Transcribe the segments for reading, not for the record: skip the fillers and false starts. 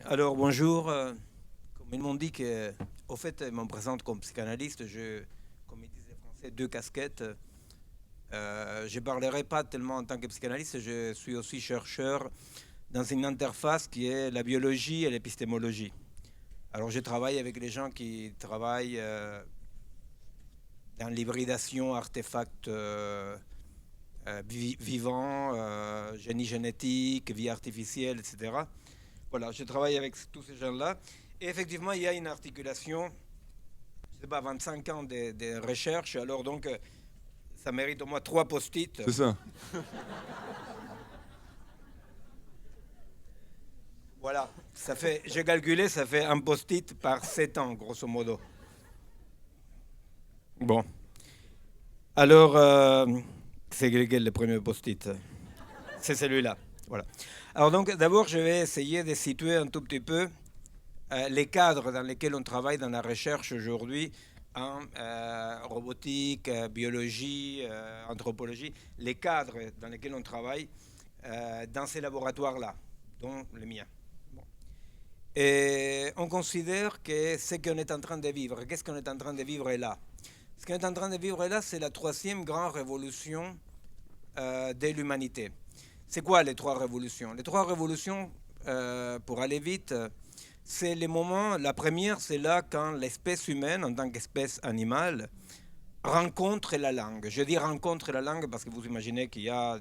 Alors bonjour, comme ils m'ont dit que, au fait, ils me présente comme psychanalyste, comme ils disent les Français, deux casquettes. Je ne parlerai pas tellement en tant que psychanalyste, je suis aussi chercheur dans une interface qui est la biologie et l'épistémologie. Alors je travaille avec les gens qui travaillent dans l'hybridation artefacts vivants, génie génétique, vie artificielle, etc. Voilà, je travaille avec tous ces gens-là. Et effectivement, il y a une articulation, je ne sais pas, 25 ans de recherche. Alors donc, ça mérite au moins 3 post-it. C'est ça. Voilà, j'ai calculé, ça fait un post-it par 7 ans, grosso modo. Bon, alors, c'est lequel le premier post-it? C'est celui-là. Voilà. Alors donc, d'abord, je vais essayer de situer un tout petit peu les cadres dans lesquels on travaille dans la recherche aujourd'hui en robotique, biologie, anthropologie, les cadres dans lesquels on travaille dans ces laboratoires-là, dont le mien. Bon. Et on considère que ce qu'on est en train de vivre, qu'est-ce qu'on est en train de vivre là? Ce qu'on est en train de vivre là, c'est la troisième grande révolution de l'humanité. C'est quoi les trois révolutions? Les trois révolutions, pour aller vite, c'est les moments, la première, c'est là quand l'espèce humaine, en tant qu'espèce animale, rencontre la langue. Je dis rencontre la langue parce que vous imaginez qu'il y a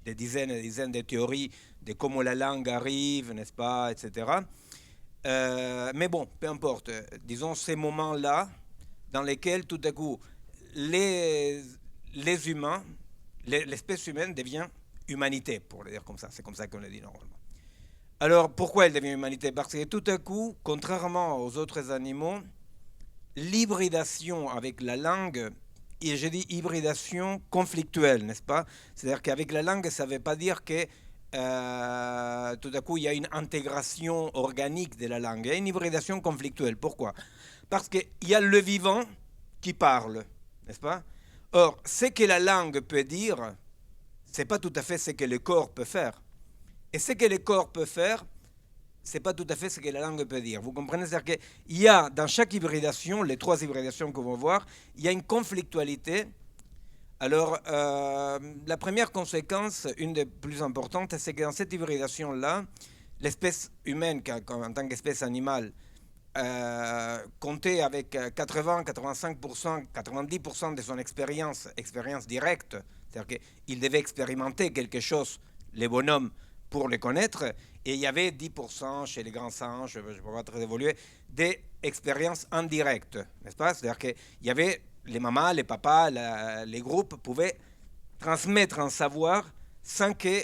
des dizaines et des dizaines de théories de comment la langue arrive, n'est-ce pas, etc. Mais bon, peu importe. Disons ces moments-là dans lesquels tout à coup les, les humains, l'espèce humaine devient humanité, pour le dire comme ça. C'est comme ça qu'on le dit normalement. Alors, pourquoi elle devient humanité? Parce que tout à coup, contrairement aux autres animaux, l'hybridation avec la langue, et je dis hybridation conflictuelle, n'est-ce pas? C'est-à-dire qu'avec la langue, ça ne veut pas dire que tout à coup, il y a une intégration organique de la langue. Il y a une hybridation conflictuelle. Pourquoi? Parce qu'il y a le vivant qui parle, n'est-ce pas? Or, ce que la langue peut dire, ce n'est pas tout à fait ce que le corps peut faire. Et ce que le corps peut faire, ce n'est pas tout à fait ce que la langue peut dire. Vous comprenez? C'est-à-dire qu'il y a dans chaque hybridation, les trois hybridations qu'on va voir, il y a une conflictualité. Alors, la première conséquence, une des plus importantes, c'est que dans cette hybridation-là, l'espèce humaine, en tant qu'espèce animale, comptait avec 80, 85%, 90% de son expérience directe, c'est-à-dire qu'il devait expérimenter quelque chose, les bonhommes, pour les connaître, et il y avait 10% chez les grands singes, je ne peux pas très évoluer, des expériences indirectes, n'est-ce pas? C'est-à-dire qu'il y avait les mamas, les papas, les groupes pouvaient transmettre un savoir sans que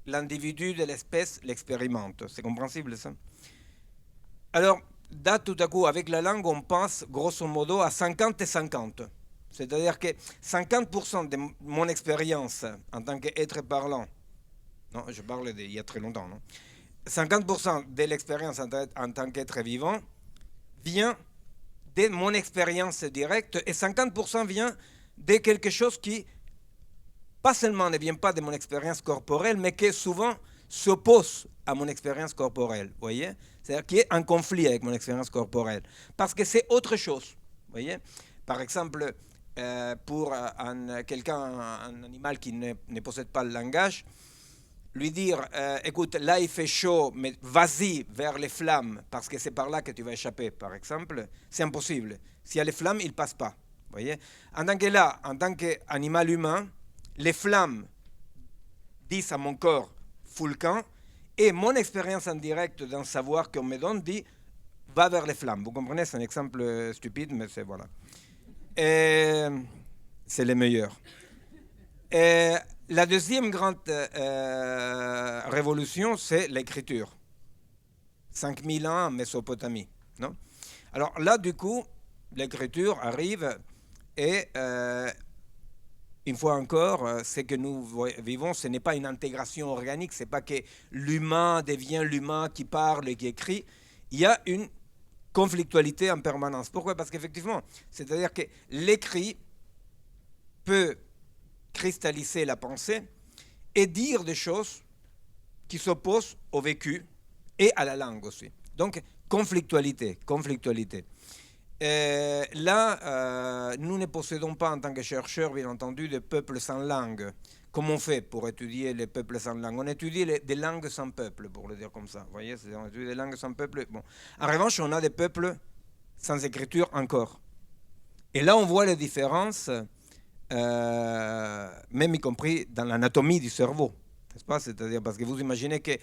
l'individu de l'espèce l'expérimente. C'est compréhensible ça? Alors, là, tout à coup, avec la langue, on pense grosso modo à 50 et 50. C'est-à-dire que 50% de mon expérience en tant qu'être parlant, non, je parle d'il y a très longtemps, non? 50% de l'expérience en tant qu'être vivant vient de mon expérience directe et 50% vient de quelque chose qui, pas seulement ne vient pas de mon expérience corporelle, mais qui souvent s'oppose à mon expérience corporelle, vous voyez? C'est-à-dire qui est en conflit avec mon expérience corporelle. Parce que c'est autre chose, vous voyez? Par exemple, pour quelqu'un, un animal qui ne possède pas le langage, lui dire, écoute, là il fait chaud, mais vas-y vers les flammes, parce que c'est par là que tu vas échapper, par exemple, c'est impossible. S'il y a les flammes, il ne passe pas. Vous voyez? En tant que là, en tant qu'animal humain, les flammes disent à mon corps, fous le camp, et mon expérience en direct d'un savoir qu'on me donne dit, va vers les flammes. Vous comprenez? C'est un exemple stupide, mais c'est voilà. Et c'est les meilleurs. Et la deuxième grande révolution, c'est l'écriture. 5000 ans en Mésopotamie. Non? Alors là, du coup, l'écriture arrive et, une fois encore, ce que nous vivons, ce n'est pas une intégration organique, ce n'est pas que l'humain devient l'humain qui parle et qui écrit. Il y a une conflictualité en permanence. Pourquoi? Parce qu'effectivement, c'est-à-dire que l'écrit peut cristalliser la pensée et dire des choses qui s'opposent au vécu et à la langue aussi. Donc, conflictualité, conflictualité. Là, nous ne possédons pas en tant que chercheurs, bien entendu, de peuples sans langue. Comment on fait pour étudier les peuples sans langue? On étudie des langues sans peuple, pour le dire comme ça. Vous voyez, on étudie des langues sans peuple. Bon. En revanche, on a des peuples sans écriture encore. Et là, on voit les différences, même y compris dans l'anatomie du cerveau. N'est-ce pas? C'est-à-dire, parce que vous imaginez que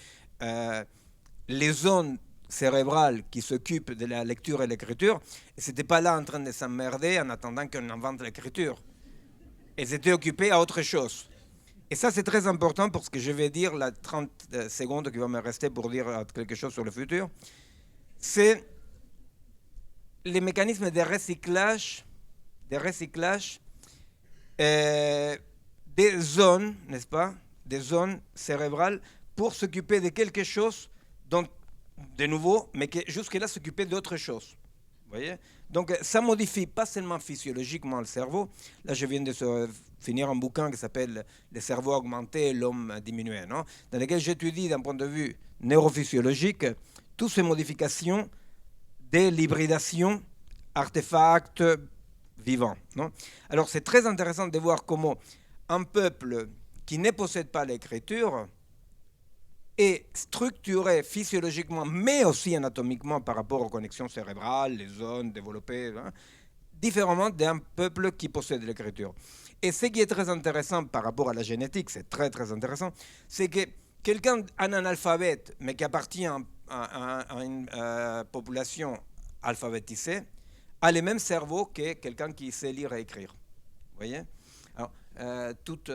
les zones cérébrales qui s'occupent de la lecture et l'écriture, elles n'étaient pas là en train de s'emmerder en attendant qu'on invente l'écriture. Elles étaient occupées à autre chose. Et ça, c'est très important parce que je vais dire la 30 secondes qui va me rester pour dire quelque chose sur le futur. C'est les mécanismes de recyclage des zones, n'est-ce pas, des zones cérébrales pour s'occuper de quelque chose dont, de nouveau, mais qui jusque-là s'occupait d'autre chose. Vous voyez? Donc ça modifie pas seulement physiologiquement le cerveau. Là, je viens de finir un bouquin qui s'appelle « Le cerveau augmenté et l'homme diminué », non? Dans lequel j'étudie d'un point de vue neurophysiologique toutes ces modifications de l'hybridation artefacts vivants. Non? Alors c'est très intéressant de voir comment un peuple qui ne possède pas l'écriture est structuré physiologiquement, mais aussi anatomiquement par rapport aux connexions cérébrales, les zones développées, hein, différemment d'un peuple qui possède l'écriture. Et ce qui est très intéressant par rapport à la génétique, c'est très très intéressant, c'est que quelqu'un, un analphabète, mais qui appartient à une population alphabétisée, a le même cerveau que quelqu'un qui sait lire et écrire. Vous voyez? Alors, toute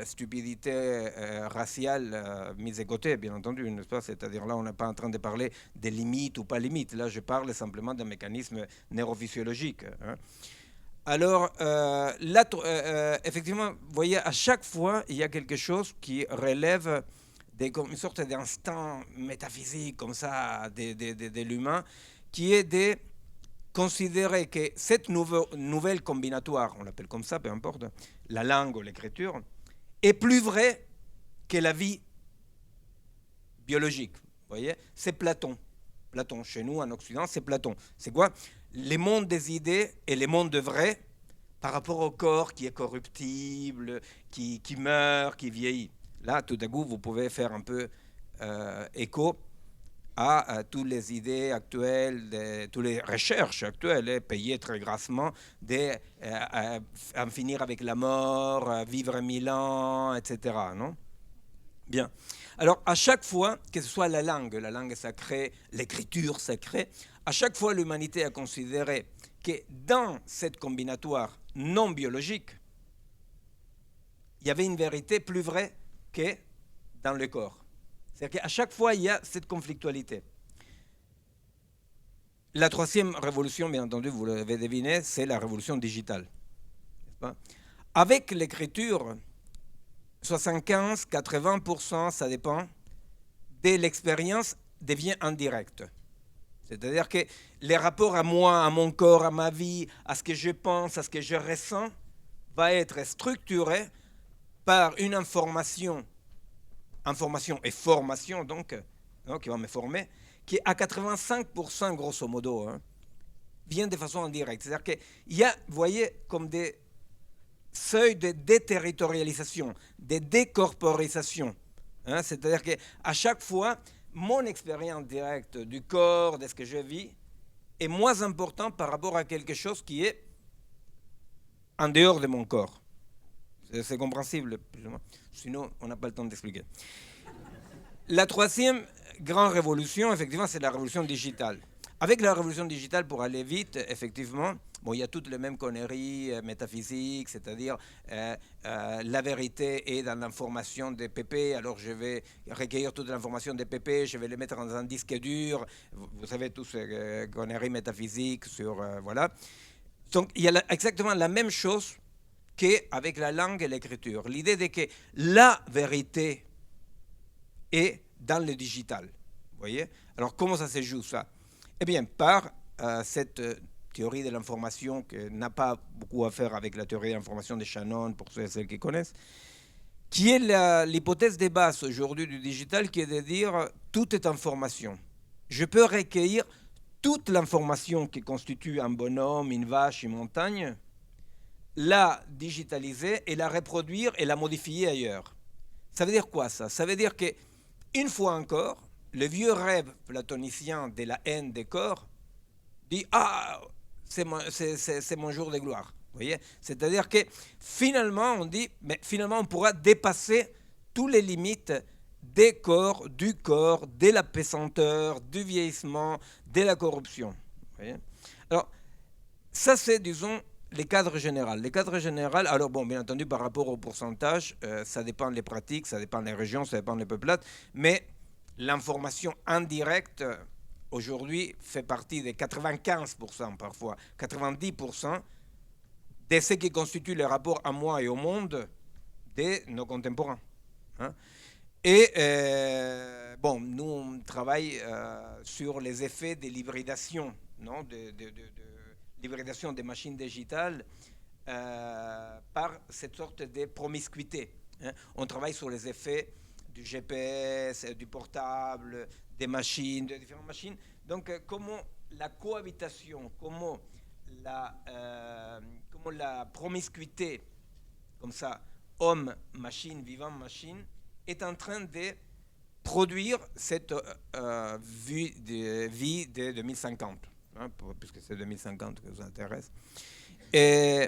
stupidité raciale mise de côté, bien entendu, n'est-ce pas? C'est-à-dire là, on n'est pas en train de parler des limites ou pas limites. Là, je parle simplement d'un mécanisme neurophysiologique. Hein. Alors, là, effectivement, vous voyez, à chaque fois, il y a quelque chose qui relève une sorte d'instinct métaphysique, comme ça, de l'humain, qui est de considérer que cette nouvelle combinatoire, on l'appelle comme ça, peu importe, la langue ou l'écriture, est plus vraie que la vie biologique. Vous voyez? C'est Platon. Platon, chez nous, en Occident, c'est Platon. C'est quoi? Les mondes des idées et les mondes de vrai par rapport au corps qui est corruptible, qui meurt, qui vieillit. Là, tout à coup, vous pouvez faire un peu écho à toutes les idées actuelles, toutes les recherches actuelles, payées très grassement, en finir avec la mort, vivre 1000 ans, etc. Non? Bien. Alors, à chaque fois, que ce soit la langue sacrée, l'écriture sacrée, à chaque fois, l'humanité a considéré que dans cette combinatoire non biologique, il y avait une vérité plus vraie que dans le corps. C'est-à-dire qu'à chaque fois, il y a cette conflictualité. La troisième révolution, bien entendu, vous l'avez deviné, c'est la révolution digitale. N'est-ce pas? Avec l'écriture, 75-80%, ça dépend, de l'expérience devient indirect. C'est-à-dire que les rapports à moi, à mon corps, à ma vie, à ce que je pense, à ce que je ressens, va être structuré par une information et formation, donc, qui va me former, qui à 85%, grosso modo, vient de façon indirecte. C'est-à-dire qu'il y a, vous voyez, comme des seuils de déterritorialisation, de décorporisation. Hein, c'est-à-dire qu'à chaque fois, mon expérience directe du corps, de ce que je vis, est moins importante par rapport à quelque chose qui est en dehors de mon corps. C'est compréhensible, plus ou moins. Sinon, on n'a pas le temps d'expliquer. La troisième grande révolution, effectivement, c'est la révolution digitale. Avec la révolution digitale, pour aller vite, effectivement, bon, il y a toutes les mêmes conneries métaphysiques, c'est-à-dire la vérité est dans l'information des PP, alors je vais recueillir toute l'information des PP, je vais les mettre dans un disque dur, vous savez, toutes ces conneries métaphysiques sur... voilà. Donc, il y a exactement la même chose qu'avec la langue et l'écriture. L'idée de que la vérité est dans le digital. Vous voyez? Alors, comment ça se joue, ça? Eh bien, par cette théorie de l'information qui n'a pas beaucoup à faire avec la théorie de l'information de Shannon, pour ceux et celles qui connaissent, qui est l'hypothèse de base aujourd'hui du digital, qui est de dire tout est information. Je peux recueillir toute l'information qui constitue un bonhomme, une vache, une montagne, la digitaliser et la reproduire et la modifier ailleurs. Ça veut dire quoi ça? Ça veut dire qu'une fois encore, le vieux rêve platonicien de la haine des corps dit « Ah, c'est mon jour de gloire ». Vous voyez? C'est-à-dire que finalement, on dit, mais finalement, on pourra dépasser toutes les limites des corps, du corps, de la pesanteur, du vieillissement, de la corruption. Vous voyez? Alors, ça, c'est, disons, les cadres généraux. Les cadres généraux, alors bon, bien entendu, par rapport au pourcentage, ça dépend des pratiques, ça dépend des régions, ça dépend des peuplades, mais l'information indirecte, aujourd'hui, fait partie des 95% parfois, 90% de ce qui constitue le rapport à moi et au monde de nos contemporains. Hein. Et bon, nous, on travaille sur les effets de l'hybridation, non, de l'hybridation des machines digitales par cette sorte de promiscuité. Hein. On travaille sur les effets du GPS, du portable, des machines, de différentes machines. Donc, comment la cohabitation, comment la promiscuité, comme ça, homme-machine, vivant-machine, est en train de produire cette vie de 2050, hein, puisque c'est 2050 que vous intéresse. Et,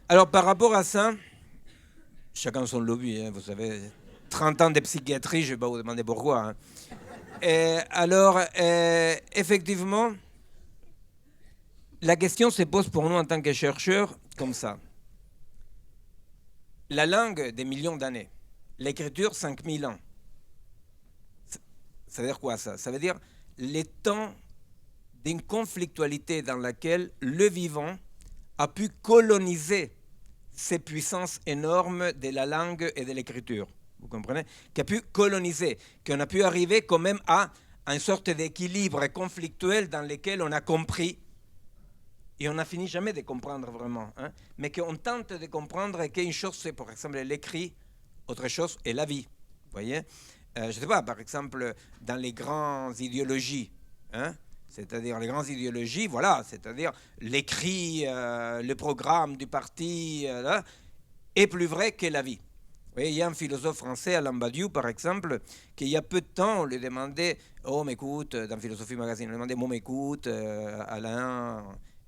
alors, par rapport à ça, chacun son lobby, hein, vous savez, 30 ans de psychiatrie, je ne vais pas vous demander pourquoi. Hein. Et alors, effectivement, la question se pose pour nous en tant que chercheurs comme ça. La langue, des millions d'années. L'écriture, 5000 ans. Ça veut dire quoi ça? Ça veut dire les temps d'une conflictualité dans laquelle le vivant a pu coloniser ces puissances énormes de la langue et de l'écriture. Vous comprenez? Qui a pu coloniser, qu'on a pu arriver quand même à une sorte d'équilibre conflictuel dans lequel on a compris. Et on n'a fini jamais de comprendre vraiment, hein, mais qu'on tente de comprendre qu'une chose c'est, par exemple, l'écrit, autre chose est la vie. Vous voyez? Je ne sais pas, par exemple, dans les grandes idéologies, hein, c'est-à-dire les grandes idéologies, voilà, c'est-à-dire l'écrit, le programme du parti, là, est plus vrai que la vie. Vous voyez, il y a un philosophe français, Alain Badiou, par exemple, qui il y a peu de temps, on lui demandait, oh, m'écoute, dans Philosophie Magazine, on lui demandait, bon, m'écoute, Alain...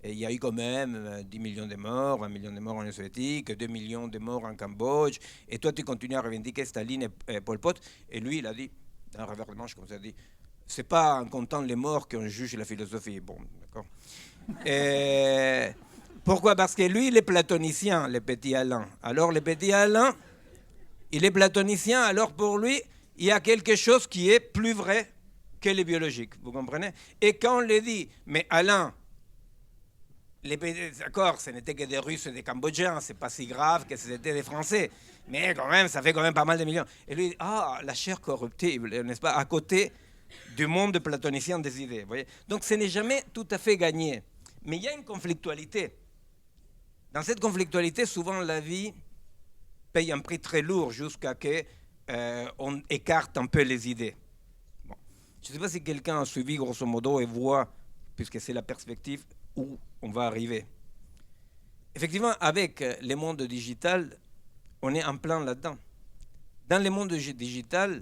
Et il y a eu quand même 10 millions de morts, 20 millions de morts en Union soviétique, 2 millions de morts en Cambodge. Et toi, tu continues à revendiquer Staline et Pol Pot. Et lui, il a dit, d'un revers de manche, comme ça, il a dit, c'est pas en comptant les morts qu'on juge la philosophie. Bon, d'accord. Et pourquoi? Parce que lui, il est platonicien, le petit Alain. Alors, le petit Alain, il est platonicien, alors pour lui, il y a quelque chose qui est plus vrai que le biologique. Vous comprenez? Et quand on lui dit, mais Alain, d'accord, ce n'était que des Russes et des Cambodgiens, c'est pas si grave que c'était des Français, mais quand même, ça fait quand même pas mal de millions. Et lui, la chair corruptible, n'est-ce pas, à côté du monde platonicien des idées. Vous voyez. Donc ce n'est jamais tout à fait gagné. Mais il y a une conflictualité. Dans cette conflictualité, souvent la vie paye un prix très lourd jusqu'à ce qu'on écarte un peu les idées. Bon. Je ne sais pas si quelqu'un a suivi grosso modo et voit, puisque c'est la perspective, où on va arriver. Effectivement, avec le monde digital, on est en plein là-dedans. Dans le monde digital,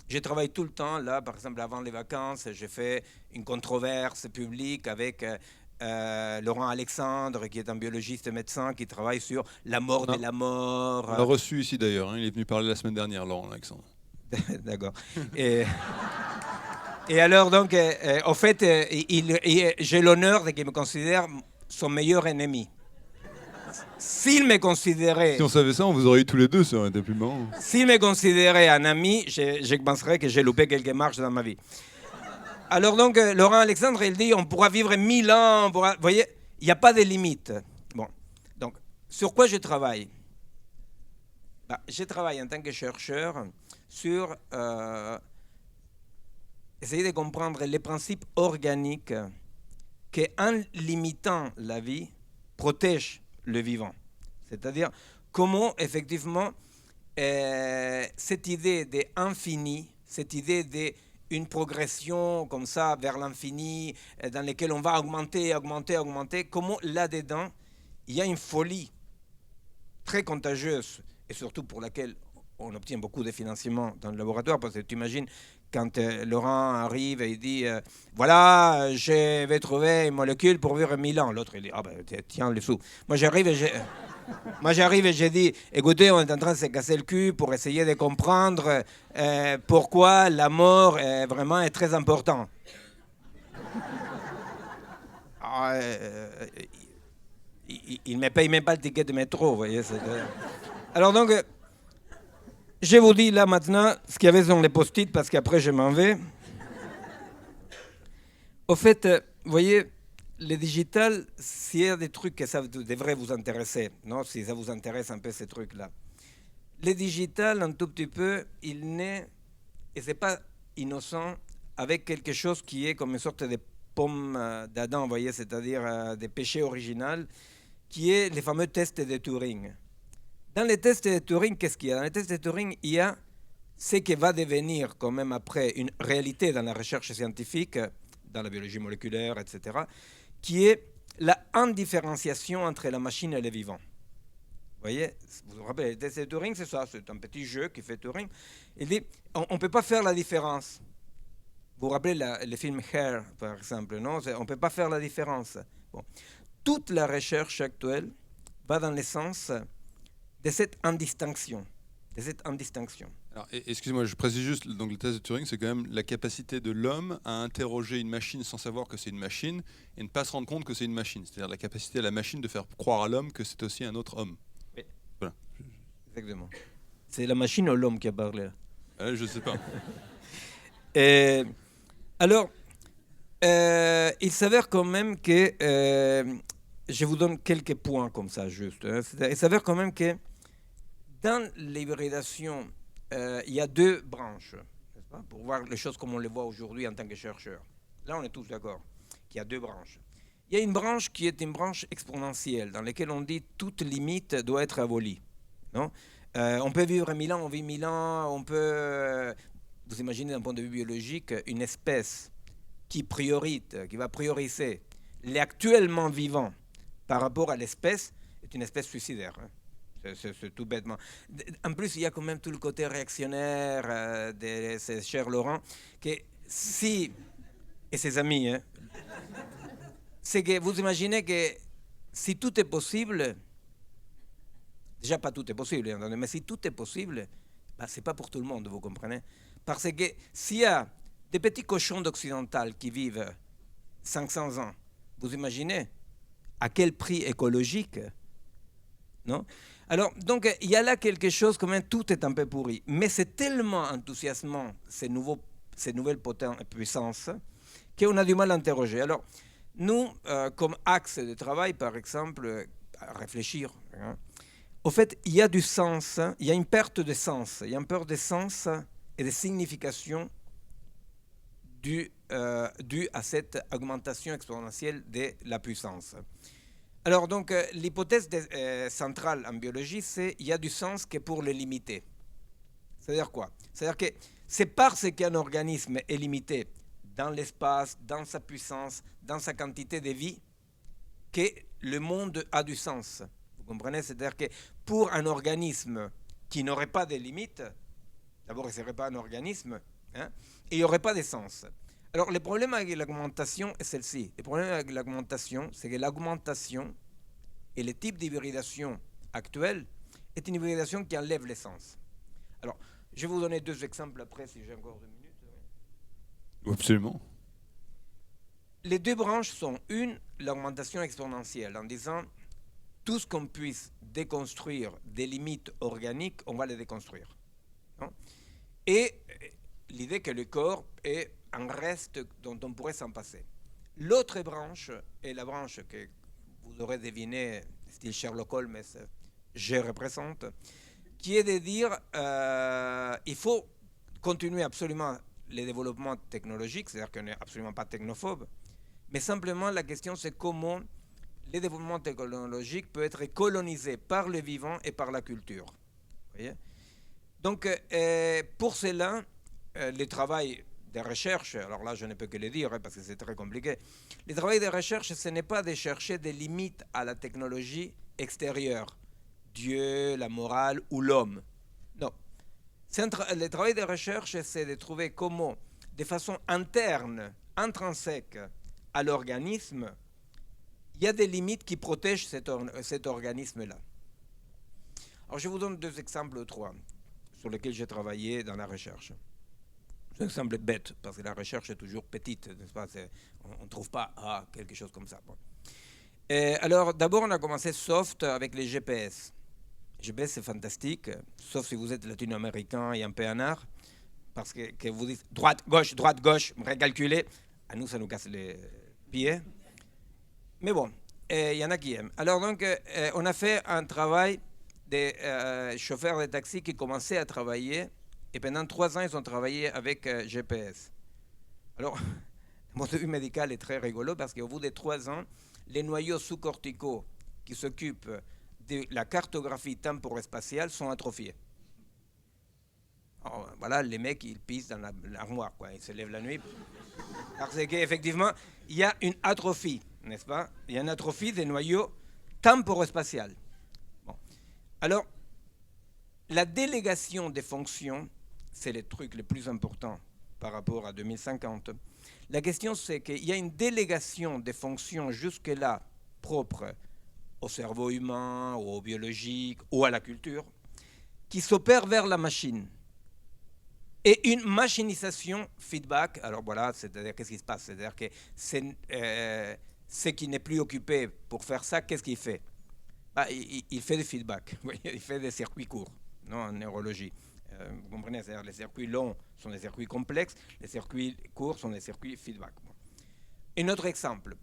je travaille tout le temps. Là, par exemple, avant les vacances, j'ai fait une controverse publique avec Laurent Alexandre, qui est un biologiste médecin qui travaille sur la mort de la mort. On l'a reçu ici d'ailleurs, hein. Il est venu parler la semaine dernière, Laurent Alexandre. D'accord. Et alors, donc, en fait, j'ai l'honneur de qu'il me considère son meilleur ennemi. S'il me considérait... Si on savait ça, on vous aurait eu tous les deux, ça aurait été plus marrant. S'il me considérait un ami, je penserais que j'ai loupé quelques marches dans ma vie. Alors donc, Laurent Alexandre, il dit, on pourra vivre 1000 ans, vous voyez, il n'y a pas de limite. Bon, donc, sur quoi je travaille? Je travaille en tant que chercheur sur... essayer de comprendre les principes organiques qui, en limitant la vie, protègent le vivant. C'est-à-dire comment, effectivement, cette idée d'infini, cette idée une progression comme ça vers l'infini, dans laquelle on va augmenter, comment là-dedans, il y a une folie très contagieuse, et surtout pour laquelle on obtient beaucoup de financement dans le laboratoire, parce que tu imagines quand Laurent arrive et il dit voilà, je vais trouver une molécule pour vivre 1000 ans. L'autre, il dit ah ben tiens les sous. Moi j'arrive et j'ai dit écoutez, on est en train de se casser le cul pour essayer de comprendre pourquoi la mort vraiment est très important. Il ne me paye même pas le ticket de métro, vous voyez. Alors donc, je vous dis là maintenant ce qu'il y avait dans les post-it, parce qu'après je m'en vais. Au fait, vous voyez, le digital, s'il y a des trucs que ça devrait vous intéresser, non, si ça vous intéresse un peu ces trucs-là. Le digital, un tout petit peu, il naît, et c'est pas innocent, avec quelque chose qui est comme une sorte de pomme d'Adam, vous voyez, c'est-à-dire des péchés originaux, qui est les fameux tests de Turing. Dans les tests de Turing, qu'est-ce qu'il y a? Dans les tests de Turing, il y a ce qui va devenir quand même après une réalité dans la recherche scientifique, dans la biologie moléculaire, etc., qui est la indifférenciation entre la machine et le vivant. Vous voyez, vous vous rappelez, les tests de Turing, c'est ça, c'est un petit jeu qui fait Turing. Il dit, on ne peut pas faire la différence. Vous vous rappelez le film Hair, par exemple, non? On ne peut pas faire la différence. Bon. Toute la recherche actuelle va dans le sens de cette indistinction. Alors, excusez-moi, je précise juste, donc le test de Turing, c'est quand même la capacité de l'homme à interroger une machine sans savoir que c'est une machine et ne pas se rendre compte que c'est une machine. C'est-à-dire la capacité à la machine de faire croire à l'homme que c'est aussi un autre homme. Oui. Voilà. Exactement. C'est la machine ou l'homme qui a parlé là? Je ne sais pas. Alors, il s'avère quand même que, je vous donne quelques points comme ça juste, hein. Il s'avère quand même que dans l'hybridation, il y a deux branches, n'est-ce pas, pour voir les choses comme on les voit aujourd'hui en tant que chercheur. Là, on est tous d'accord qu'il y a deux branches. Il y a une branche qui est une branche exponentielle, dans laquelle on dit toute limite doit être abolie. Non, on peut vivre 1000 ans, on vit 1000 ans, on peut... vous imaginez d'un point de vue biologique une espèce qui va prioriser l'actuellement vivant par rapport à l'espèce, est une espèce suicidaire. Hein. C'est tout bêtement. En plus, il y a quand même tout le côté réactionnaire de ce cher Laurent, que si, et ses amis, hein, c'est que vous imaginez que si tout est possible, déjà pas tout est possible, mais si tout est possible, ben, c'est pas pour tout le monde, vous comprenez? Parce que s'il y a des petits cochons d'occidental qui vivent 500 ans, vous imaginez à quel prix écologique, non? Alors, donc, il y a là quelque chose, quand même, tout est un peu pourri. Mais c'est tellement enthousiasmant, ces nouvelles puissances, qu'on a du mal à interroger. Alors, nous, comme axe de travail, par exemple, à réfléchir, hein, au fait, il y a du sens, hein, il y a une perte de sens, il y a une perte de sens et de signification due à cette augmentation exponentielle de la puissance. Alors, donc, l'hypothèse centrale en biologie, c'est qu'il y a du sens que pour le limiter. C'est-à-dire quoi? C'est-à-dire que c'est parce qu'un organisme est limité dans l'espace, dans sa puissance, dans sa quantité de vie, que le monde a du sens. Vous comprenez? C'est-à-dire que pour un organisme qui n'aurait pas de limites, d'abord, il ne serait pas un organisme, hein, et il n'y aurait pas de sens. Alors, le problème avec l'augmentation est celle-ci. Le problème avec l'augmentation, c'est que l'augmentation et le type d'hybridation actuelle est une hybridation qui enlève l'essence. Alors, je vais vous donner deux exemples après, si j'ai encore 2 minutes. Absolument. Les deux branches sont, une, l'augmentation exponentielle, en disant tout ce qu'on puisse déconstruire des limites organiques, on va les déconstruire. Non? Et l'idée que le corps est un reste dont on pourrait s'en passer. L'autre branche est la branche que vous aurez deviné, style Sherlock Holmes, je représente, qui est de dire il faut continuer absolument les développements technologiques, c'est-à-dire qu'on n'est absolument pas technophobe, mais simplement la question c'est comment les développements technologiques peuvent être colonisés par le vivant et par la culture. Vous voyez? Donc, pour cela, le travail de recherche, alors là je ne peux que le dire parce que c'est très compliqué, le travail de recherche, ce n'est pas de chercher des limites à la technologie extérieure, Dieu, la morale ou l'homme. Non. Le travail de recherche, c'est de trouver comment, de façon interne, intrinsèque à l'organisme, il y a des limites qui protègent cet organisme-là. Alors je vous donne 2 exemples ou 3 sur lesquels j'ai travaillé dans la recherche. C'est un exemple bête, parce que la recherche est toujours petite, n'est-ce pas? On ne trouve pas quelque chose comme ça. Bon. Alors d'abord, on a commencé soft avec les GPS. GPS, c'est fantastique, sauf si vous êtes latino-américain et un peu en art, parce que vous dites droite, gauche, recalculer. À nous, ça nous casse les pieds. Mais bon, il y en a qui aiment. Alors donc, on a fait un travail des chauffeurs de taxi qui commençaient à travailler, et pendant 3 ans, ils ont travaillé avec GPS. Alors, mon début médical est très rigolo, parce qu'au bout de 3 ans, les noyaux sous-corticaux qui s'occupent de la cartographie temporo-spatiale sont atrophiés. Alors, voilà, les mecs, ils pissent dans l'armoire, quoi. Ils se lèvent la nuit. Parce qu'effectivement, il y a une atrophie, n'est-ce pas? Il y a une atrophie des noyaux temporo-spatial. Bon. Alors, la délégation des fonctions, c'est le truc le plus important par rapport à 2050. La question, c'est qu'il y a une délégation des fonctions jusque-là propres au cerveau humain, ou au biologique, ou à la culture, qui s'opère vers la machine. Et une machinisation feedback, alors voilà, c'est-à-dire qu'est-ce qui se passe? C'est-à-dire que ce qui n'est plus occupé pour faire ça, qu'est-ce qu'il fait? Il fait des feedbacks, il fait des circuits courts, non, en neurologie. Vous comprenez, c'est-à-dire les circuits longs sont des circuits complexes, les circuits courts sont des circuits feedback. Bon. Un autre exemple,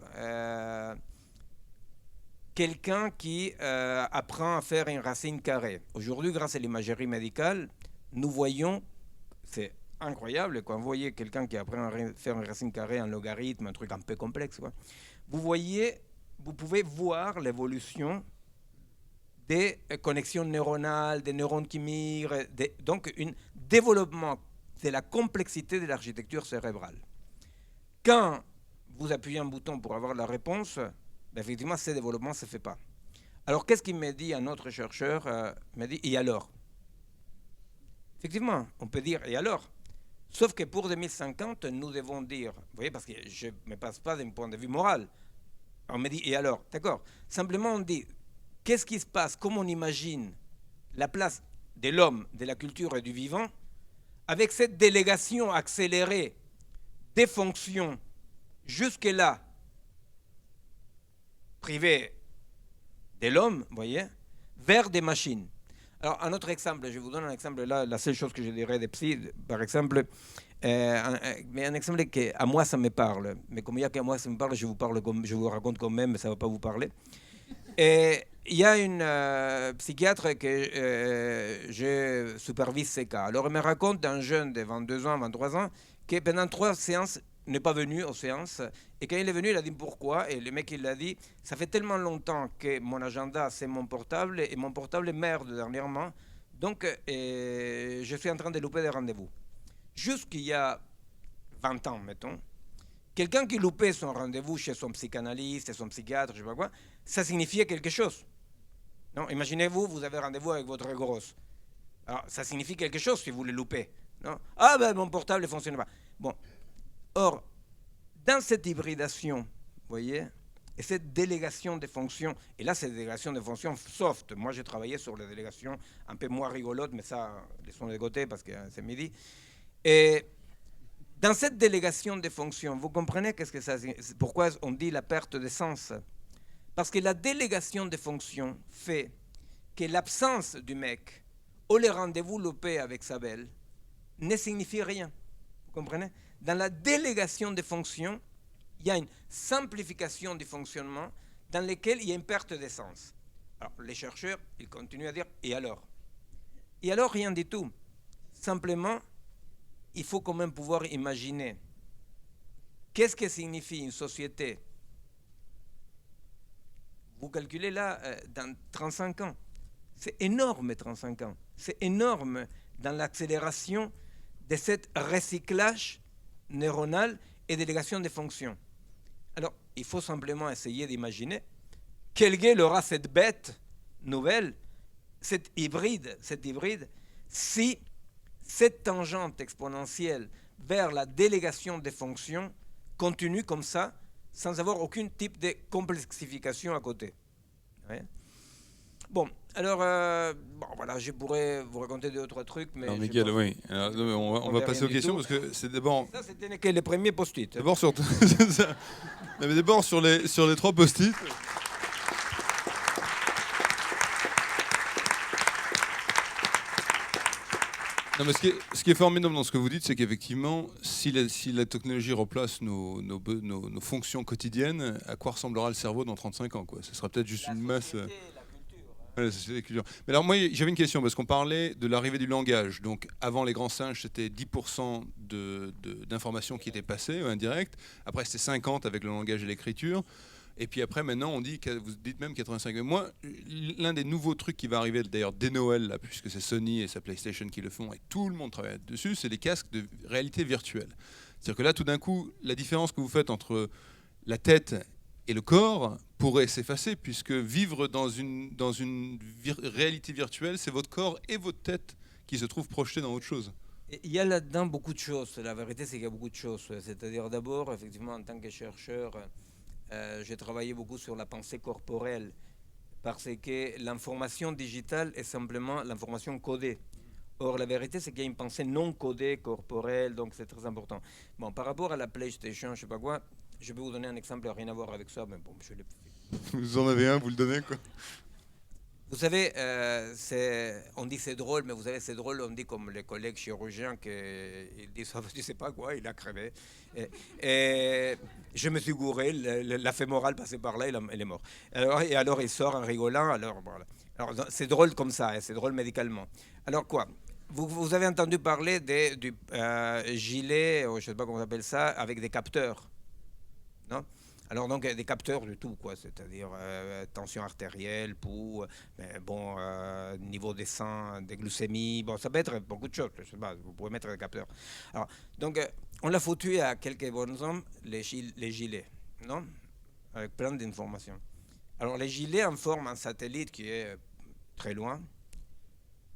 quelqu'un qui apprend à faire une racine carrée. Aujourd'hui, grâce à l'imagerie médicale, nous voyons, c'est incroyable, quand vous voyez quelqu'un qui apprend à faire une racine carrée, un logarithme, un truc un peu complexe, quoi, vous pouvez voir l'évolution des connexions neuronales, des neurones qui migrent, donc un développement de la complexité de l'architecture cérébrale. Quand vous appuyez un bouton pour avoir la réponse, effectivement, ce développement ne se fait pas. Alors, qu'est-ce qu'il me dit un autre chercheur? Il me dit, et alors? Effectivement, on peut dire, et alors? Sauf que pour 2050, nous devons dire, vous voyez, parce que je ne me passe pas d'un point de vue moral. On me dit, et alors? D'accord. Simplement, on dit, qu'est-ce qui se passe? Comment on imagine la place de l'homme, de la culture et du vivant avec cette délégation accélérée des fonctions jusque-là privées de l'homme, vous voyez, vers des machines. Alors, un autre exemple, je vous donne un exemple là, la seule chose que je dirais des psy, par exemple, mais un exemple qui à moi ça me parle, mais comme il y a qu'à moi ça me parle, je vous raconte quand même, mais ça ne va pas vous parler. Et il y a une psychiatre que je supervise ces cas. Alors, elle me raconte d'un jeune de 22 ans, 23 ans, qui pendant 3 séances n'est pas venu aux séances. Et quand il est venu, il a dit pourquoi. Et le mec, il a dit, ça fait tellement longtemps que mon agenda, c'est mon portable, et mon portable merde dernièrement. Donc, je suis en train de louper des rendez-vous. Jusqu'il y a 20 ans, mettons, quelqu'un qui loupait son rendez-vous chez son psychanalyste, son psychiatre, je ne sais pas quoi, ça signifiait quelque chose. Non, imaginez-vous, vous avez rendez-vous avec votre grosse. Alors, ça signifie quelque chose si vous le loupez. Non? Ah ben mon portable ne fonctionne pas. Bon. Or, dans cette hybridation, vous voyez, et cette délégation des fonctions, et là c'est une délégation de fonctions soft. Moi j'ai travaillé sur les délégations un peu moins rigolotes, mais ça, laissons de côté parce que c'est midi. Et dans cette délégation des fonctions, vous comprenez pourquoi on dit la perte de sens? Parce que la délégation des fonctions fait que l'absence du mec ou les rendez-vous loupés avec sa belle ne signifie rien. Vous comprenez? Dans la délégation des fonctions, il y a une simplification du fonctionnement dans lequel il y a une perte de sens. Alors, les chercheurs, ils continuent à dire, et alors? Et alors, rien du tout. Simplement, il faut quand même pouvoir imaginer qu'est-ce que signifie une société. Vous calculez là, dans 35 ans. C'est énorme, 35 ans. C'est énorme dans l'accélération de ce recyclage neuronale et délégation des fonctions. Alors, il faut simplement essayer d'imaginer quelle gueule aura cette bête nouvelle, cette hybride, si cette tangente exponentielle vers la délégation des fonctions continue comme ça, sans avoir aucun type de complexification à côté. Ouais. Bon, alors, voilà, je pourrais vous raconter 2 ou 3 trucs, mais... Alors, Miguel, oui. Alors, on va passer aux questions, parce que c'est d'abord... Ça, c'était que les premiers post-it. D'abord sur... mais d'abord sur les 3 post-it... Non, mais ce qui est formidable dans ce que vous dites, c'est qu'effectivement, si la technologie remplace nos fonctions quotidiennes, à quoi ressemblera le cerveau dans 35 ans, quoi? Ce sera peut-être juste une masse... La société, la culture. Mais alors moi, j'avais une question, parce qu'on parlait de l'arrivée du langage. Donc avant les grands singes, c'était 10% d'informations qui étaient passées, indirectes. Après, c'était 50% avec le langage et l'écriture. Et puis après, maintenant, on dit, vous dites même 85. Mais moi, l'un des nouveaux trucs qui va arriver, d'ailleurs, dès Noël, là, puisque c'est Sony et sa PlayStation qui le font, et tout le monde travaille dessus, c'est les casques de réalité virtuelle. C'est-à-dire que là, tout d'un coup, la différence que vous faites entre la tête et le corps pourrait s'effacer, puisque vivre dans une réalité virtuelle, c'est votre corps et votre tête qui se trouvent projetés dans autre chose. Il y a là-dedans beaucoup de choses. La vérité, c'est qu'il y a beaucoup de choses. C'est-à-dire, d'abord, effectivement, en tant que chercheur, j'ai travaillé beaucoup sur la pensée corporelle, parce que l'information digitale est simplement l'information codée. Or, la vérité, c'est qu'il y a une pensée non codée, corporelle, donc c'est très important. Bon, par rapport à la PlayStation, je ne sais pas quoi, je peux vous donner un exemple, rien à voir avec ça, mais bon, je l'ai fait. Vous en avez un, vous le donnez, quoi. Vous savez, on dit c'est drôle, mais vous savez, c'est drôle, on dit comme les collègues chirurgiens qu'ils disent, je ne sais pas quoi, il a crevé. Et je me suis gouré, la fémorale passait par là, il est mort. Alors il sort en rigolant, alors voilà. Alors c'est drôle comme ça, c'est drôle médicalement. Alors quoi? Vous avez entendu parler du gilet, je ne sais pas comment on appelle ça, avec des capteurs, non? Alors donc des capteurs de tout, quoi, c'est-à-dire tension artérielle, pouls, niveau des sang, des glycémies, bon, ça peut être beaucoup de choses, je sais pas, vous pouvez mettre des capteurs. Alors, donc on l'a foutu à quelques bonshommes, les gilets, non? Avec plein d'informations. Alors les gilets informent un satellite qui est très loin,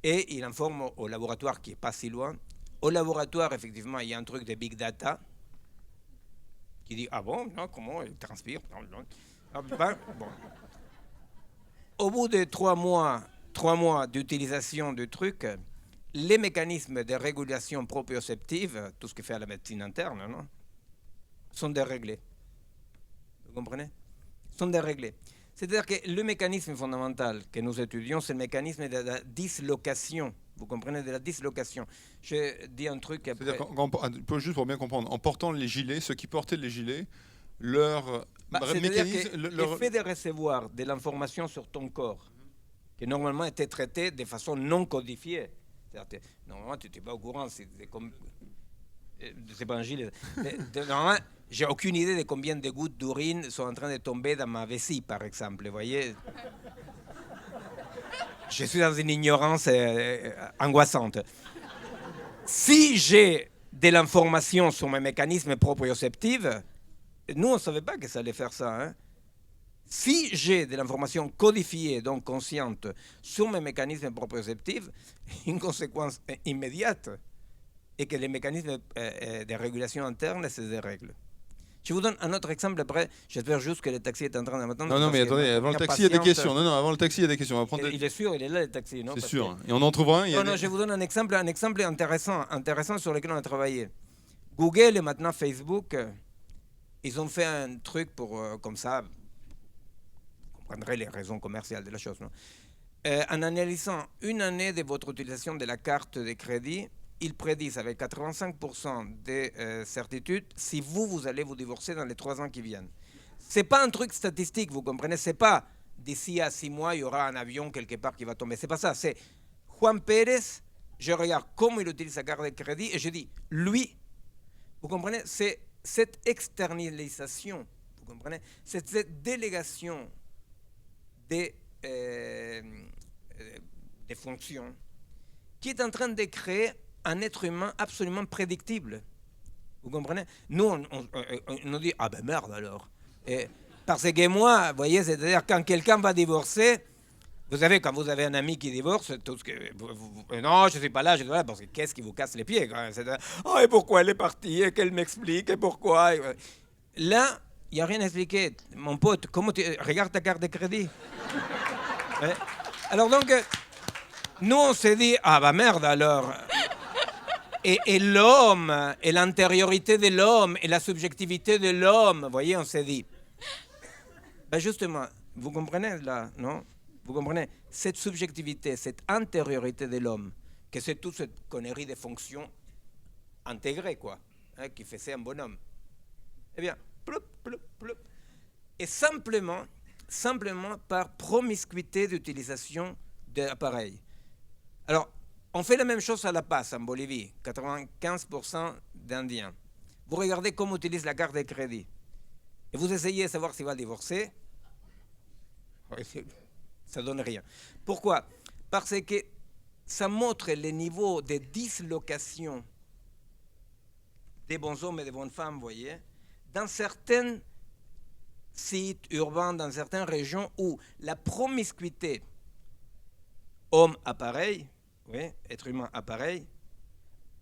et il informe au laboratoire qui est pas si loin. Au laboratoire, effectivement, il y a un truc de big data, qui dit, ah bon, non, comment il transpire, ah ben, bon. Au bout de 3 mois d'utilisation du truc, les mécanismes de régulation proprioceptive, tout ce qui fait à la médecine interne, non, sont déréglés. Vous comprenez? Sont déréglés. C'est-à-dire que le mécanisme fondamental que nous étudions, c'est le mécanisme de la dislocation. Vous comprenez, de la dislocation. Je dis un truc après. C'est-à-dire, juste pour bien comprendre, en portant les gilets, ceux qui portaient les gilets, leur mécanisme... Le fait de recevoir de l'information sur ton corps, qui normalement était traité de façon non codifiée. C'est-à-dire, normalement, tu n'es pas au courant, c'est pas un gilet. Normalement, j'ai aucune idée de combien de gouttes d'urine sont en train de tomber dans ma vessie, par exemple. Vous voyez? Je suis dans une ignorance angoissante. Si j'ai de l'information sur mes mécanismes proprioceptifs, nous, on ne savait pas que ça allait faire ça. Hein? Si j'ai de l'information codifiée, donc consciente, sur mes mécanismes proprioceptifs, une conséquence immédiate est que les mécanismes de régulation interne se dérèglent. Je vous donne un autre exemple après. J'espère juste que le taxi est en train de m'attendre. Non, mais attendez, avant le taxi, il y a des questions. Non, avant le taxi, il y a des questions. On va prendre il est sûr, il est là, le taxi. C'est sûr. Et on en trouvera un. Non, je vous donne un exemple intéressant sur lequel on a travaillé. Google et maintenant Facebook, ils ont fait un truc pour, comme ça, vous comprendrez les raisons commerciales de la chose. Non? En analysant une année de votre utilisation de la carte de crédit, ils prédisent avec 85% de certitude si vous allez vous divorcer dans les 3 ans qui viennent. Ce n'est pas un truc statistique, vous comprenez? Ce n'est pas d'ici à 6 mois, il y aura un avion quelque part qui va tomber. Ce n'est pas ça. C'est Juan Pérez, je regarde comment il utilise sa carte de crédit et je dis, lui, vous comprenez? C'est cette externalisation, vous comprenez? C'est cette délégation des fonctions qui est en train de créer un être humain absolument prédictible. Vous comprenez? Nous, on dit, ah ben merde alors. Et parce que moi, vous voyez, c'est-à-dire quand quelqu'un va divorcer, vous savez, quand vous avez un ami qui divorce, tout ce que, non, je ne suis pas là, parce que qu'est-ce qui vous casse les pieds quand même? Oh, et pourquoi elle est partie? Et qu'elle m'explique? Et pourquoi? Là, il n'y a rien à expliquer. Mon pote, regarde ta carte de crédit. Ouais. Alors donc, nous, on s'est dit, ah bah merde alors. Et l'homme, et l'intériorité de l'homme, et la subjectivité de l'homme, vous voyez, on s'est dit. Ben justement, vous comprenez là, non? Vous comprenez? Cette subjectivité, cette intériorité de l'homme, que c'est toute cette connerie de fonctions intégrées, quoi, hein, qui fait un bonhomme. Eh bien, ploup, ploup, ploup. Et simplement par promiscuité d'utilisation d'appareils. Alors, on fait la même chose à La Paz, en Bolivie, 95% d'Indiens. Vous regardez comment utilise la carte de crédit. Et vous essayez de savoir s'il va divorcer. Ça ne donne rien. Pourquoi? Parce que ça montre les niveaux de dislocation des bons hommes et des bonnes femmes, vous voyez, dans certains sites urbains, dans certaines régions où la promiscuité homme-appareil, oui, être humain appareil,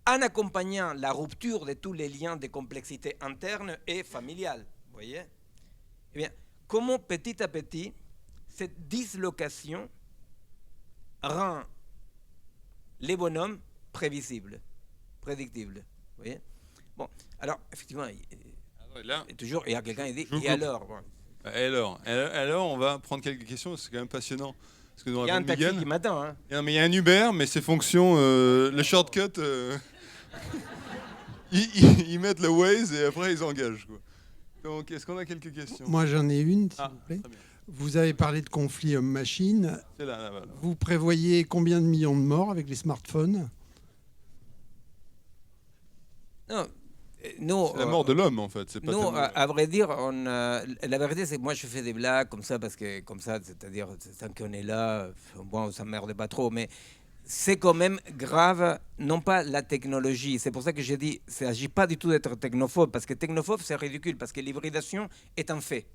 en accompagnant la rupture de tous les liens de complexité interne et familiale, vous voyez. Eh bien, comment petit à petit, cette dislocation rend les bonhommes prévisibles, prédictibles, vous voyez. Bon, alors, effectivement, toujours, il y a quelqu'un qui dit, et alors bon. Alors, on va prendre quelques questions, c'est quand même passionnant. Parce que il y a un taxi qui m'attend. Hein. Mais il y a un Uber, mais ses fonctions, le shortcut, ils mettent le Waze et après ils engagent, quoi. Donc, est-ce qu'on a quelques questions? Moi, j'en ai une, s'il vous plaît. Vous avez parlé de conflit homme-machine. C'est là. Vous prévoyez combien de millions de morts avec les smartphones? Non. C'est la mort de l'homme, en fait. C'est pas nous, à vrai dire, la vérité, c'est que moi, je fais des blagues comme ça, parce que, comme ça, c'est-à-dire, tant qu'on est là, bon, on ne s'emmerde pas trop, mais c'est quand même grave, non pas la technologie. C'est pour ça que j'ai dit, il ne s'agit pas du tout d'être technophobe, parce que technophobe, c'est ridicule, parce que l'hybridation est un fait.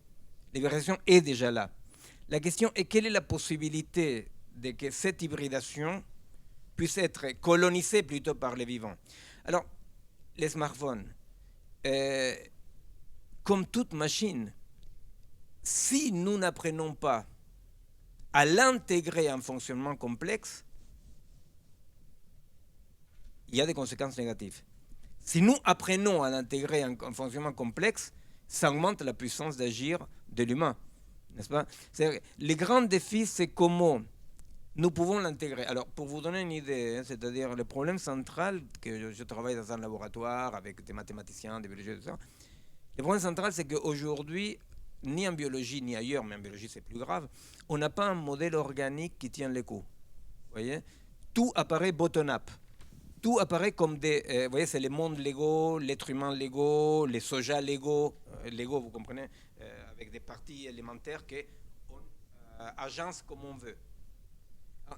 L'hybridation est déjà là. La question est, quelle est la possibilité de que cette hybridation puisse être colonisée plutôt par les vivants? Alors, les smartphones, comme toute machine, si nous n'apprenons pas à l'intégrer en fonctionnement complexe, il y a des conséquences négatives. Si nous apprenons à l'intégrer en fonctionnement complexe, ça augmente la puissance d'agir de l'humain, n'est-ce pas? Les grands défis, c'est comment nous pouvons l'intégrer. Alors, pour vous donner une idée, c'est-à-dire le problème central, que je travaille dans un laboratoire avec des mathématiciens, des biologistes, tout ça. Le problème central, c'est qu'aujourd'hui, ni en biologie, ni ailleurs, mais en biologie, c'est plus grave, on n'a pas un modèle organique qui tient les coups. Vous voyez? Tout apparaît bottom-up. Tout apparaît comme des... vous voyez, c'est les mondes Lego, l'être humain Lego, les soja Lego. Lego, vous comprenez, avec des parties élémentaires qu'on agence comme on veut.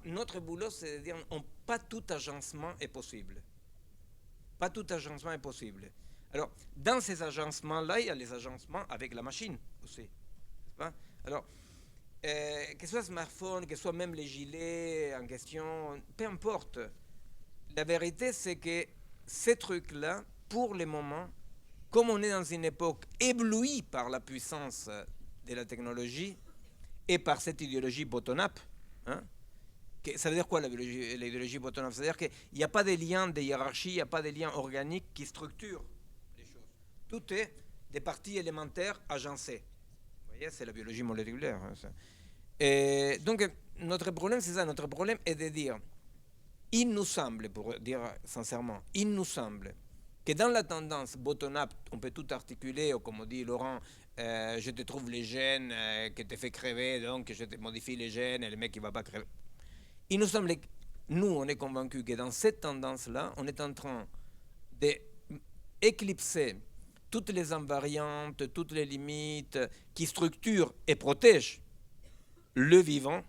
Notre boulot, c'est de dire que pas tout agencement est possible. Pas tout agencement est possible. Alors, dans ces agencements-là, il y a les agencements avec la machine aussi. Alors, que ce soit smartphone, que ce soit même les gilets en question, peu importe. La vérité, c'est que ces trucs-là, pour le moment, comme on est dans une époque éblouie par la puissance de la technologie et par cette idéologie bottom-up, hein, ça veut dire quoi l'idéologie bottom-up? C'est-à-dire qu'il n'y a pas de lien de hiérarchie, il n'y a pas de lien organique qui structure les choses. Tout est des parties élémentaires agencées. Vous voyez, c'est la biologie moléculaire. Hein, ça. Et donc, notre problème, c'est ça. Notre problème est de dire, il nous semble, pour dire sincèrement, il nous semble que dans la tendance bottom-up, on peut tout articuler, ou comme on dit Laurent, je te trouve les gènes que te fait crever, donc je te modifie les gènes et le mec il ne va pas crever. Il nous semble que nous, on est convaincus que dans cette tendance-là, on est en train d'éclipser toutes les invariantes, toutes les limites qui structurent et protègent le vivant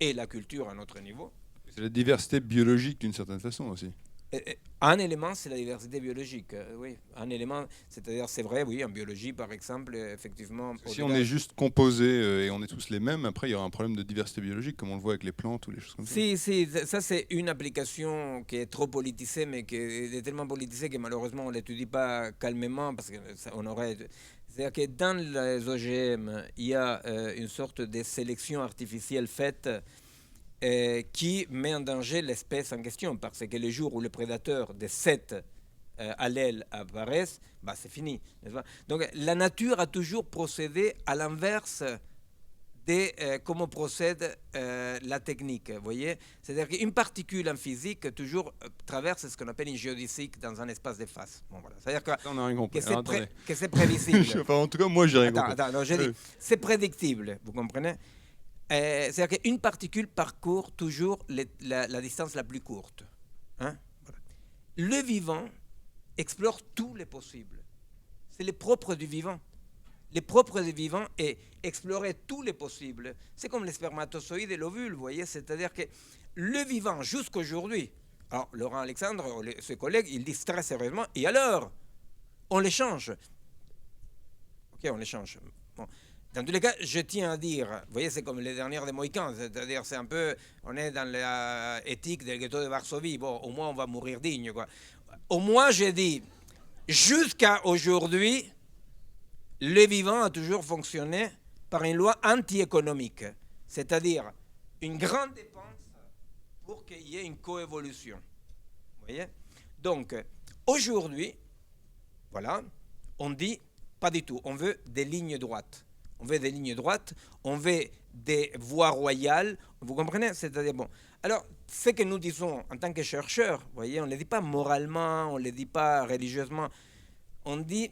et la culture à notre niveau. C'est la diversité biologique d'une certaine façon aussi. Un élément, c'est la diversité biologique. Oui, un élément, c'est-à-dire, c'est vrai, oui, en biologie, par exemple, effectivement. Si on est juste composés et on est tous les mêmes, après il y aura un problème de diversité biologique, comme on le voit avec les plantes ou les choses comme ça. Si, ça c'est une application qui est trop politisée, mais qui est tellement politisée que malheureusement on ne l'étudie pas calmement, parce qu'on aurait... C'est-à-dire que dans les OGM, il y a une sorte de sélection artificielle faite qui met en danger l'espèce en question, parce que le jour où le prédateur de cette allèle apparaissent, bah, c'est fini. N'est-ce pas? Donc la nature a toujours procédé à l'inverse de comment procède la technique. Vous voyez? C'est-à-dire qu'une particule en physique toujours traverse ce qu'on appelle une géodésique dans un espace de phase. Bon, voilà. C'est-à-dire que c'est prévisible. Enfin, en tout cas, moi, j'ai rien compris. Non, je dis, c'est prédictible, vous comprenez? C'est-à-dire qu'une particule parcourt toujours la distance la plus courte. Hein? Voilà. Le vivant explore tous les possibles. C'est le propre du vivant. Le propre du vivant est explorer tous les possibles. C'est comme les spermatozoïdes et l'ovule, vous voyez, c'est-à-dire que le vivant, jusqu'aujourd'hui, alors Laurent Alexandre, ses collègues, ils disent très sérieusement, et alors, on les change. Ok, on les change. Bon. Dans tous les cas, je tiens à dire, vous voyez, c'est comme les dernières des Mohicans, c'est-à-dire c'est un peu, on est dans l'éthique del ghetto de Varsovie, bon, au moins on va mourir digne, quoi. Au moins, j'ai dit, jusqu'à aujourd'hui, le vivant a toujours fonctionné par une loi anti-économique, c'est-à-dire une grande dépense pour qu'il y ait une coévolution. Vous voyez? Donc, aujourd'hui, voilà, on dit pas du tout, on veut des lignes droites. On veut des lignes droites, on veut des voies royales, vous comprenez? C'est-à-dire, bon, alors, ce que nous disons en tant que chercheurs, vous voyez, on ne le dit pas moralement, on ne le dit pas religieusement, on dit,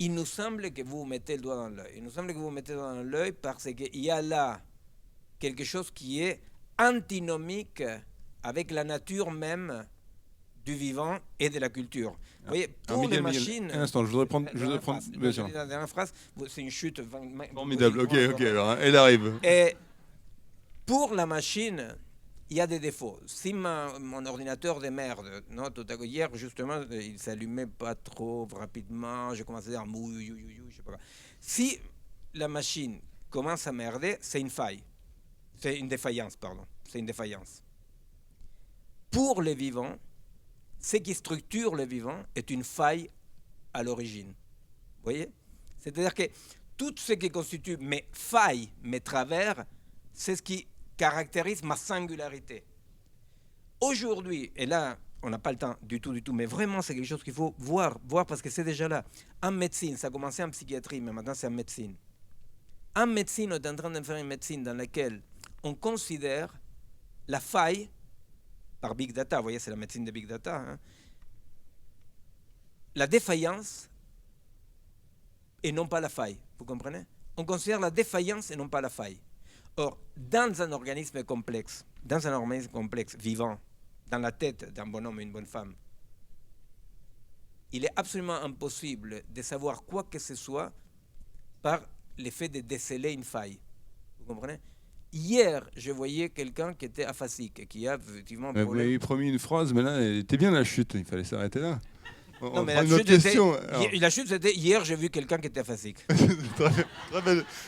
il nous semble que vous mettez le doigt dans l'œil. Il nous semble que vous mettez le doigt dans l'œil parce qu'il y a là quelque chose qui est antinomique avec la nature même du vivant et de la culture. Vous voyez, pour les machines... Un instant, je voudrais prendre... La dernière phrase, c'est une chute... Formidable, ok, alors, elle arrive. Et pour la machine, il y a des défauts. Si mon ordinateur de merde, non, tout à coup, hier, justement, il s'allumait pas trop rapidement, j'ai commencé à dire je sais pas quoi. Si la machine commence à merder, c'est une faille. C'est une défaillance, pardon. C'est une défaillance. Pour les vivants, ce qui structure le vivant est une faille à l'origine. Vous voyez? C'est-à-dire que tout ce qui constitue mes failles, mes travers, c'est ce qui caractérise ma singularité. Aujourd'hui, et là, on n'a pas le temps du tout, mais vraiment, c'est quelque chose qu'il faut voir parce que c'est déjà là. En médecine, ça a commencé en psychiatrie, mais maintenant c'est en médecine. En médecine, on est en train de faire une médecine dans laquelle on considère la faille par Big Data, vous voyez, c'est la médecine de Big Data, hein, la défaillance et non pas la faille, vous comprenez? On considère la défaillance et non pas la faille. Or, dans un organisme complexe, vivant, dans la tête d'un bonhomme et une bonne femme, il est absolument impossible de savoir quoi que ce soit par l'effet de déceler une faille. Vous comprenez? Hier, je voyais quelqu'un qui était aphasique, qui a effectivement... Vous m'avez promis une phrase, mais là, elle était bien la chute, il fallait s'arrêter là. Non, mais la chute, c'était hier, j'ai vu quelqu'un qui était aphasique.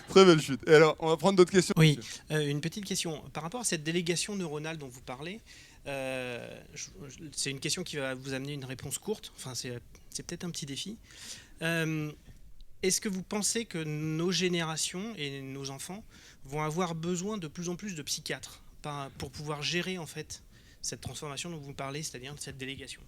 très belle chute. Et alors, on va prendre d'autres questions. Oui, une petite question. Par rapport à cette délégation neuronale dont vous parlez, c'est une question qui va vous amener une réponse courte. Enfin, c'est peut-être un petit défi. Est-ce que vous pensez que nos générations et nos enfants vont avoir besoin de plus en plus de psychiatres pour pouvoir gérer en fait cette transformation dont vous parlez, c'est-à-dire cette délégation?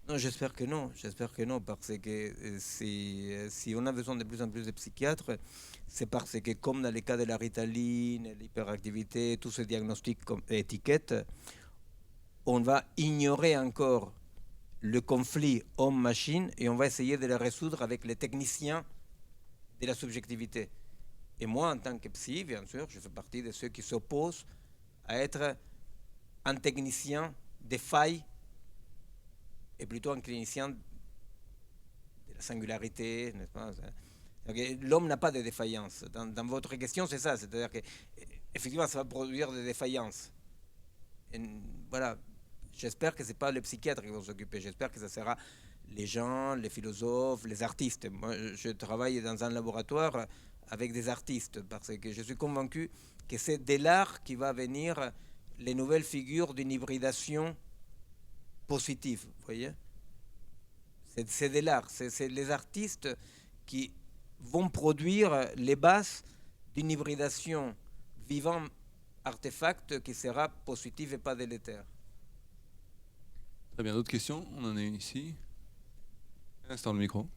Non, j'espère que non, parce que si on a besoin de plus en plus de psychiatres, c'est parce que comme dans les cas de la ritaline, l'hyperactivité, tous ces diagnostics comme étiquettes, on va ignorer encore le conflit homme-machine et on va essayer de le résoudre avec les techniciens de la subjectivité. Et moi, en tant que psy, bien sûr, je fais partie de ceux qui s'opposent à être un technicien des failles et plutôt un clinicien de la singularité, n'est-ce pas? L'homme n'a pas de défaillance. Dans votre question, c'est ça. C'est-à-dire qu'effectivement, ça va produire des défaillances. Et voilà. J'espère que ce n'est pas les psychiatres qui vont s'occuper. J'espère que ce sera les gens, les philosophes, les artistes. Moi, je travaille dans un laboratoire avec des artistes parce que je suis convaincu que c'est de l'art qui va venir les nouvelles figures d'une hybridation positive. Vous voyez, c'est de l'art. C'est les artistes qui vont produire les bases d'une hybridation vivant artefact qui sera positive et pas délétère. Très bien, d'autres questions? On en a une ici. Un instant, le micro.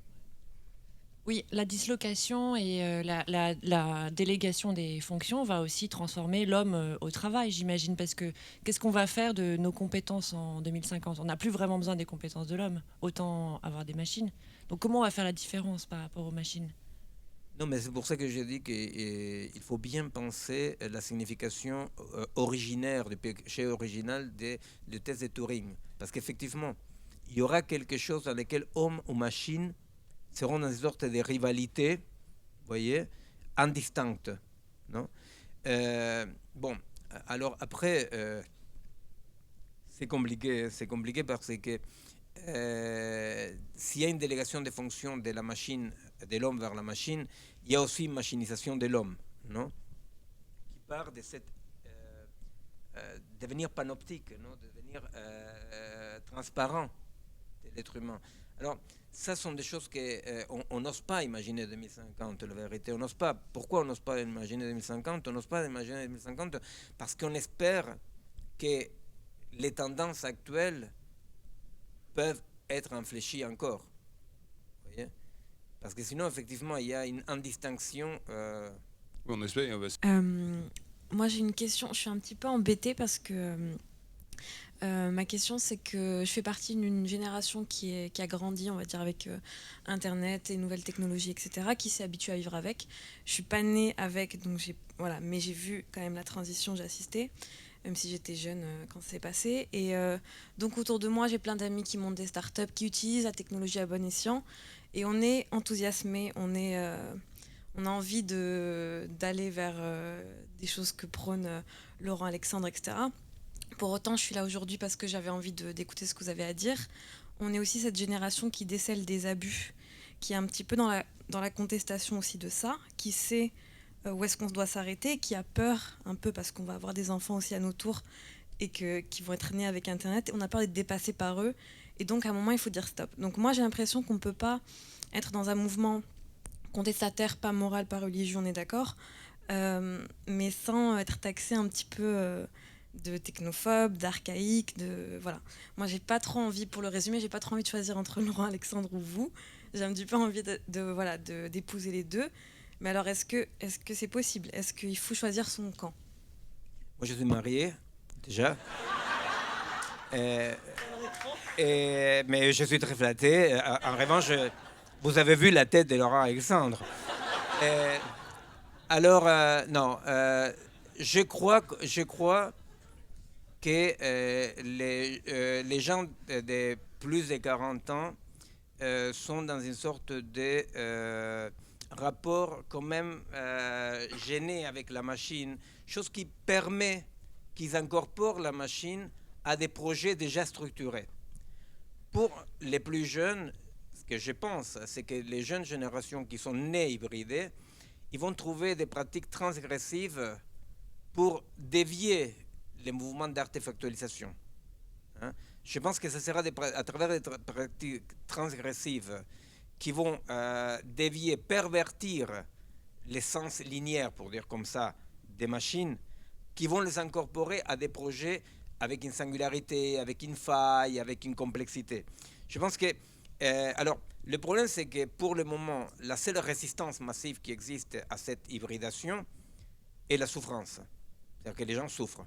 Oui, la dislocation et la délégation des fonctions va aussi transformer l'homme au travail, j'imagine, parce que qu'est-ce qu'on va faire de nos compétences en 2050? On n'a plus vraiment besoin des compétences de l'homme, autant avoir des machines. Donc comment on va faire la différence par rapport aux machines? Non, mais c'est pour ça que j'ai dit qu'il faut bien penser la signification originaire, du péché original du test de Turing. Parce qu'effectivement, il y aura quelque chose dans lequel homme ou machine seront dans une sorte de rivalité, vous voyez, indistincte. Non bon, alors après, c'est compliqué parce que s'il y a une délégation des fonctions de la machine, de l'homme vers la machine, il y a aussi une machinisation de l'homme, non, qui part de cette devenir panoptique, non, devenir transparent de l'être humain. Alors, ça sont des choses qu'on n'ose pas imaginer 2050, la vérité. On n'ose pas. Pourquoi on n'ose pas imaginer 2050? On n'ose pas imaginer 2050 parce qu'on espère que les tendances actuelles peuvent être infléchies encore. Vous voyez? Parce que sinon, effectivement, il y a une indistinction. Oui, on espère. Moi, j'ai une question. Je suis un petit peu embêtée parce que ma question, c'est que je fais partie d'une génération qui a grandi, on va dire, avec Internet et nouvelles technologies, etc., qui s'est habituée à vivre avec. Je suis pas née avec, donc mais j'ai vu quand même la transition, j'ai assisté, même si j'étais jeune quand ça s'est passé. Et donc autour de moi, j'ai plein d'amis qui montent des startups, qui utilisent la technologie à bon escient, et on est enthousiasmés, on a envie d'aller vers des choses que prône Laurent Alexandre, etc. Pour autant, je suis là aujourd'hui parce que j'avais envie d'écouter ce que vous avez à dire. On est aussi cette génération qui décèle des abus, qui est un petit peu dans la contestation aussi de ça, qui sait où est-ce qu'on doit s'arrêter, qui a peur un peu parce qu'on va avoir des enfants aussi à nos tours et qui vont être nés avec Internet. Et on a peur d'être dépassé par eux. Et donc, à un moment, il faut dire stop. Donc moi, j'ai l'impression qu'on ne peut pas être dans un mouvement contestataire, pas moral, pas religieux, on est d'accord, mais sans être taxé un petit peu de technophobe, d'archaïque, voilà. Moi, j'ai pas trop envie, pour le résumer, j'ai pas trop envie de choisir entre Laurent Alexandre ou vous. J'ai un petit peu envie d'épouser les deux. Mais alors, est-ce que c'est possible? Est-ce qu'il faut choisir son camp? Moi, je suis marié, déjà. Mais je suis très flatté. En revanche, vous avez vu la tête de Laurent Alexandre. Alors, non. Je crois que les gens de plus de 40 ans sont dans une sorte de rapport quand même gêné avec la machine, chose qui permet qu'ils incorporent la machine à des projets déjà structurés. Pour les plus jeunes, ce que je pense, c'est que les jeunes générations qui sont nées hybridées, ils vont trouver des pratiques transgressives pour dévier les mouvements d'artefactualisation. Je pense que ce sera à travers des pratiques transgressives qui vont dévier, pervertir l'essence linéaire, pour dire comme ça, des machines, qui vont les incorporer à des projets avec une singularité, avec une faille, avec une complexité. Je pense que... alors, le problème, c'est que pour le moment, la seule résistance massive qui existe à cette hybridation est la souffrance. C'est-à-dire que les gens souffrent.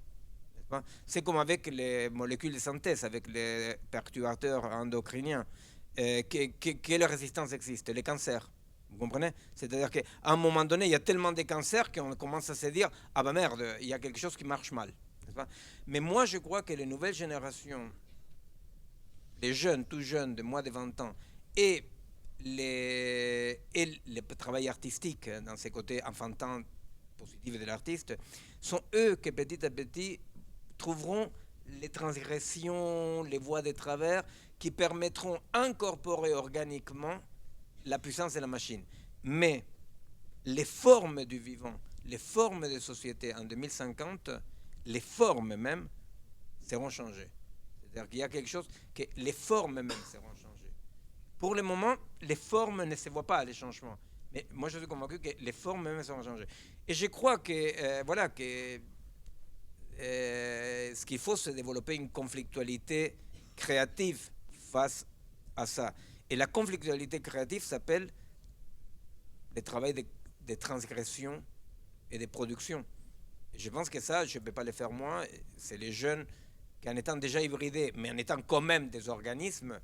C'est comme avec les molécules de synthèse, avec les perturbateurs endocriniens. Quelle résistance existe? Les cancers. Vous comprenez? C'est-à-dire qu'à un moment donné, il y a tellement de cancers qu'on commence à se dire « Ah bah merde, il y a quelque chose qui marche mal. » Mais moi, je crois que les nouvelles générations, les jeunes, tout jeunes, de moins de 20 ans, et les travail artistiques, dans ces côtés enfantins positifs de l'artiste, sont eux qui petit à petit trouveront les transgressions, les voies de travers qui permettront d'incorporer organiquement la puissance de la machine. Mais les formes du vivant, les formes des sociétés en 2050, les formes même seront changées. C'est-à-dire qu'il y a quelque chose que les formes même seront changées. Pour le moment, les formes ne se voient pas, les changements. Mais moi, je suis convaincu que les formes même seront changées. Et je crois que, voilà, que ce qu'il faut, c'est développer une conflictualité créative face à ça. Et la conflictualité créative s'appelle le travail de transgression et de production. Et je pense que ça, je ne peux pas le faire moi. C'est les jeunes qui, en étant déjà hybridés, mais en étant quand même des organismes,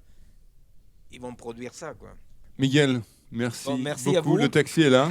ils vont produire ça, quoi. Miguel, merci, Bon, merci beaucoup. à vous. Le taxi est là.